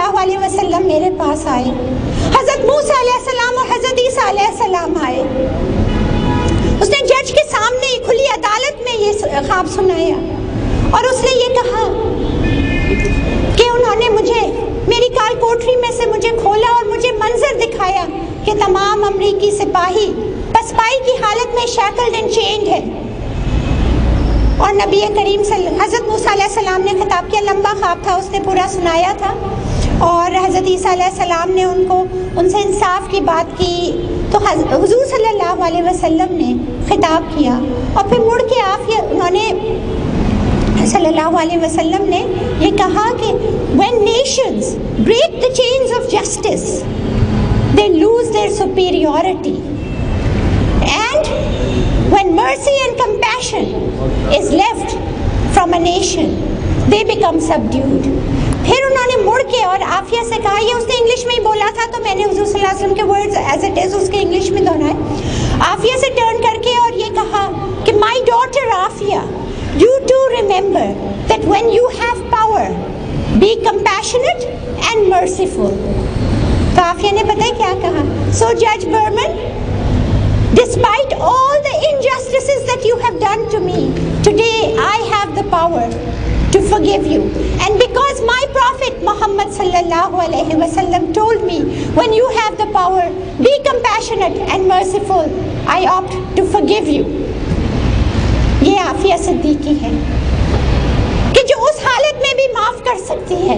सल्लल्लाहु अलैहि वसल्लम मेरे पास आए, हज़रत मूसा अलैहिस्सलाम और हज़रत ईसा अलैहिस्सलाम आए। उसने जज के सामने खुली अदालत में ये ख्वाब सुनाया और उसने ये कहा कि उन्होंने मुझे मेरी काल कोठरी में से मुझे खोला और मुझे मंजर दिखाया कि तमाम अमरीकी सिपाही पसपाई की हालत में शैकल्ड एंड चेन्ड है। और नबी करीम हज़रत मूसा अलैहिस्सलाम ने खिताब किया, लंबा ख्वाब था, उसने पूरा सुनाया था। और हज़रत ईसा अलैहिस्सलाम ने उनसे इंसाफ की बात की, तो हुज़ूर सल्लल्लाहु अलैहि वसल्लम ने खिताब किया और फिर मुड़ के उन्होंने सल्लल्लाहु अलैहि वसल्लम ने ये कहा कि when nations break the chains of justice, they lose their superiority, and when mercy and compassion is left from a nation, they become subdued. फिर उन्होंने मुड़ के और आफिया से कहा, ये उसने इंग्लिश में ही बोला था तो मैंने हुज़ूर सल्लल्लाहु अलैहि वसल्लम के वर्ड्स एज इट इज उसके इंग्लिश में दोहराए। आफिया से टर्न करके और ये कहा कि my daughter Aafia, you too remember that when you have power, be compassionate and merciful. तो आफिया ने पता है क्या कहा? So Judge Berman, despite all the injustices that you have done to me, today I have the power to forgive you. And because my Prophet Muhammad sallallahu alaihi wasallam told me, when you have the power, be compassionate and merciful, I opt to forgive you. ये आफिया सिद्दीकी है कि जो उस हालत में भी माफ कर सकती है।